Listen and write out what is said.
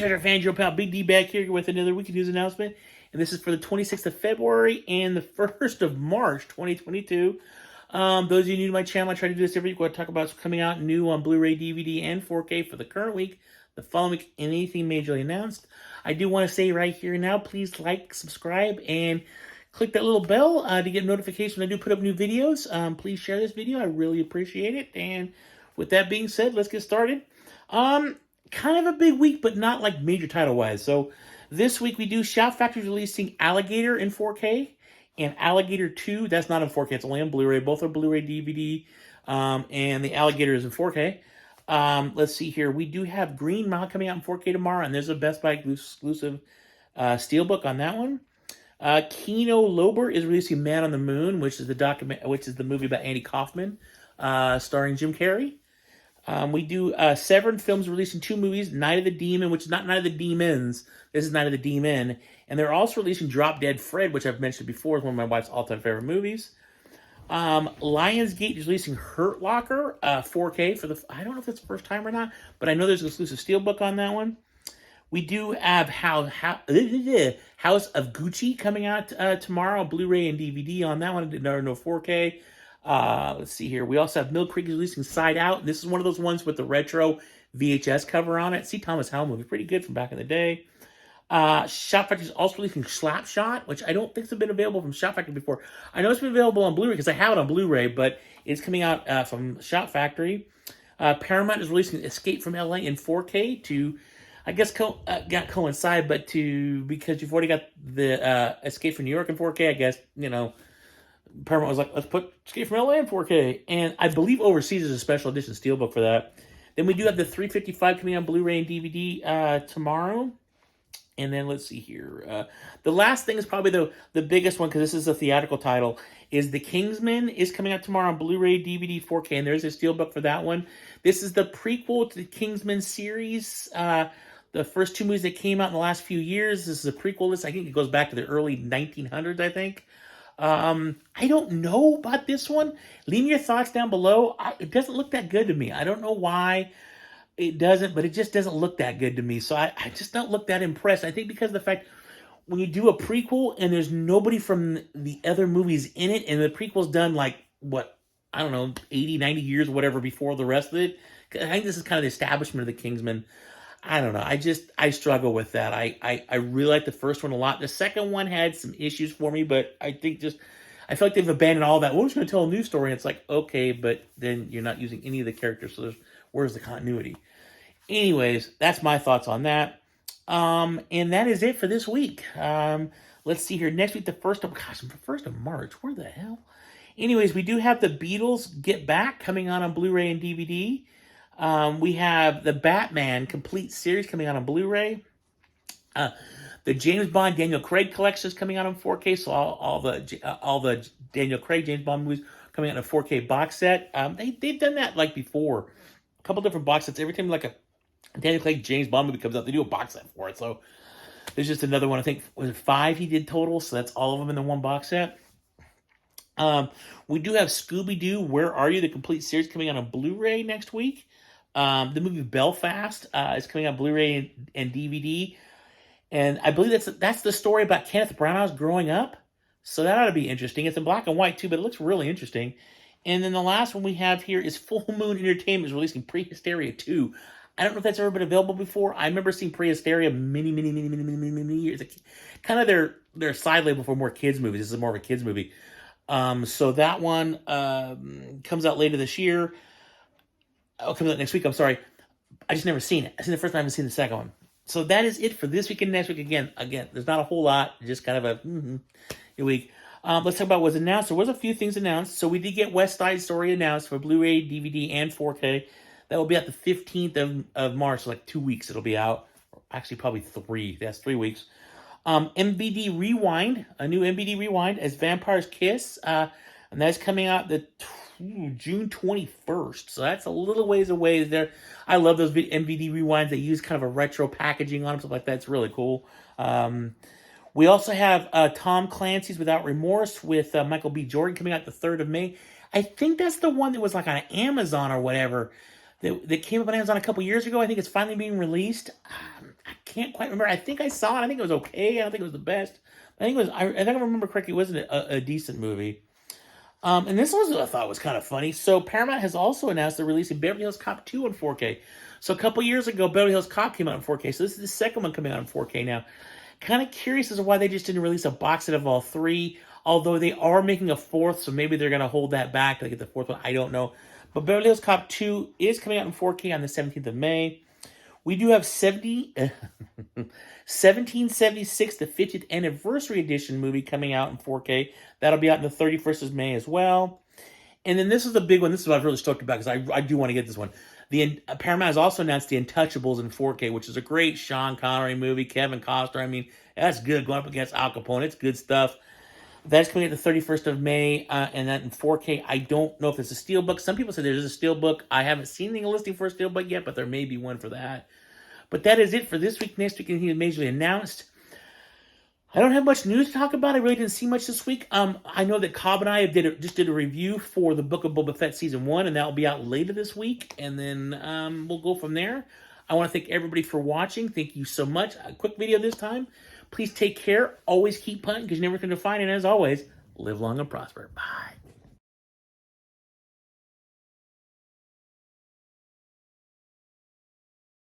Treasure fans, your pal Big D back here with another weekly news announcement. And this is for the 26th of February and the 1st of March, 2022. Those of you new to my channel, I try to do this every week. I talk about what's coming out new on Blu-ray, DVD, and 4K for the current week, the following week, and anything majorly announced. I do want to say right here now, please like, subscribe, and click that little bell to get notifications when I do put up new videos. Please share this video. I really appreciate it. And with that being said, let's get started. Kind of a big week, but not like major title-wise. So this week we do Shout Factory releasing Alligator in 4K and Alligator 2. That's not in 4K. It's only on Blu-ray. Both are Blu-ray, DVD, and the Alligator is in 4K. Let's see here. We do have Green Mile coming out in 4K tomorrow, and there's a Best Buy exclusive steelbook on that one. Kino Lorber is releasing Man on the Moon, which is the movie about Andy Kaufman, starring Jim Carrey. We do Severin Films releasing 2 movies, Night of the Demon, which is not Night of the Demons. This is Night of the Demon. And they're also releasing Drop Dead Fred, which I've mentioned before, is one of my wife's all-time favorite movies. Lionsgate is releasing Hurt Locker 4K for I don't know if it's the first time or not, but I know there's an exclusive steelbook on that one. We do have House of Gucci coming out tomorrow, Blu-ray and DVD on that one. No 4K. Let's see here. We also have Mill Creek releasing Side Out. This is one of those ones with the retro VHS cover on it. See Thomas Howell movie. Pretty good from back in the day. Shout Factory is also releasing Slapshot, which I don't think has been available from Shout Factory before. I know it's been available on Blu-ray because I have it on Blu-ray, but it's coming out from Shout Factory. Paramount is releasing Escape from LA in 4K to, I guess, coincide, but because you've already got the Escape from New York in 4K, I guess, you know, Paramount was like, let's put Escape from LA in 4K. And I believe overseas is a special edition steelbook for that. Then we do have the 355 coming on Blu-ray and DVD tomorrow. And then let's see here. The last thing is probably the biggest one, because this is a theatrical title, is The Kingsman is coming out tomorrow on Blu-ray, DVD, 4K. And there's a steelbook for that one. This is the prequel to the Kingsman series. The first 2 movies that came out in the last few years. This is a prequel list. I think it goes back to the early 1900s, I think. I don't know about this one. Leave me your thoughts down below. It doesn't look that good to me. I don't know why it doesn't, but it just doesn't look that good to me. So I just don't look that impressed. I think because of the fact when you do a prequel and there's nobody from the other movies in it, and the prequel's done like, what, I don't know, 80, 90 years or whatever before the rest of it. I think this is kind of the establishment of the Kingsman. I don't know. I struggle with that. I really like the first one a lot. The second one had some issues for me, but I think I feel like they've abandoned all that. We're just going to tell a new story. And it's like, okay, but then you're not using any of the characters. So where's the continuity? Anyways, that's my thoughts on that. And that is it for this week. Let's see here. Next week, the 1st of March. Where the hell? Anyways, we do have the Beatles Get Back coming on Blu-ray and DVD. We have the Batman complete series coming out on Blu-ray. The James Bond Daniel Craig collection is coming out on 4K. So all the Daniel Craig James Bond movies coming out in a 4K box set. They've done that like before. A couple different box sets. Every time like a Daniel Craig James Bond movie comes out, they do a box set for it. So there's just another one. I think was it 5 he did total. So that's all of them in the one box set. We do have Scooby-Doo Where Are You? The complete series coming out on Blu-ray next week. The movie Belfast is coming out Blu-ray and DVD. And I believe that's the story about Kenneth Branagh's growing up. So that ought to be interesting. It's in black and white too, but it looks really interesting. And then the last one we have here is Full Moon Entertainment is releasing Prehysteria 2. I don't know if that's ever been available before. I remember seeing Prehysteria many years. Kind of their side label for more kids movies. This is more of a kids movie. So that one comes out later this year. Oh, comes out next week. I'm sorry. I just never seen it. I've seen the first one. I haven't seen the second one. So that is it for this week and next week. Again, there's not a whole lot. Just kind of a week. Let's talk about what's announced. There was a few things announced. So we did get West Side Story announced for Blu-ray, DVD, and 4K. That will be out the 15th of March. So like 2 weeks it'll be out. Actually, probably 3. That's 3 weeks. MVD Rewind. A new MVD Rewind as Vampire's Kiss. And that's coming out the June 21st. So that's a little ways away there. I love those MVD rewinds. They use kind of a retro packaging on them, stuff like that. It's really cool. We also have Tom Clancy's Without Remorse with Michael B. Jordan coming out the 3rd of May. I think that's the one that was like on Amazon or whatever that came up on Amazon a couple years ago. I think it's finally being released. I can't quite remember. I think I saw it. I think it was okay. I don't think it was the best. I think it was. I think I remember correctly. It wasn't a decent movie. And this was what I thought was kind of funny. So Paramount has also announced they're releasing Beverly Hills Cop 2 on 4K. So a couple years ago, Beverly Hills Cop came out in 4K. So this is the second one coming out in 4K now. Kind of curious as to why they just didn't release a box set of all three. Although they are making a fourth, so maybe they're going to hold that back to get the fourth one. I don't know. But Beverly Hills Cop 2 is coming out in 4K on the 17th of May. We do have 1776, the 50th Anniversary Edition movie coming out in 4K. That'll be out on the 31st of May as well. And then this is the big one. This is what I was really stoked about because I do want to get this one. Paramount has also announced The Untouchables in 4K, which is a great Sean Connery movie. Kevin Costner, I mean, that's good. Going up against Al Capone, it's good stuff. That's coming out the 31st of May, and that in 4K. I don't know if it's a steelbook. Some people say there's a steelbook. I haven't seen any listing for a steelbook yet, but there may be one for that. But that is it for this week. Next week, anything majorly announced. I don't have much news to talk about. I really didn't see much this week. I know that Cobb and I just did a review for the Book of Boba Fett Season 1, and that will be out later this week. And then we'll go from there. I want to thank everybody for watching. Thank you so much. A quick video this time. Please take care. Always keep punting because you're never going to find it. And as always, live long and prosper. Bye.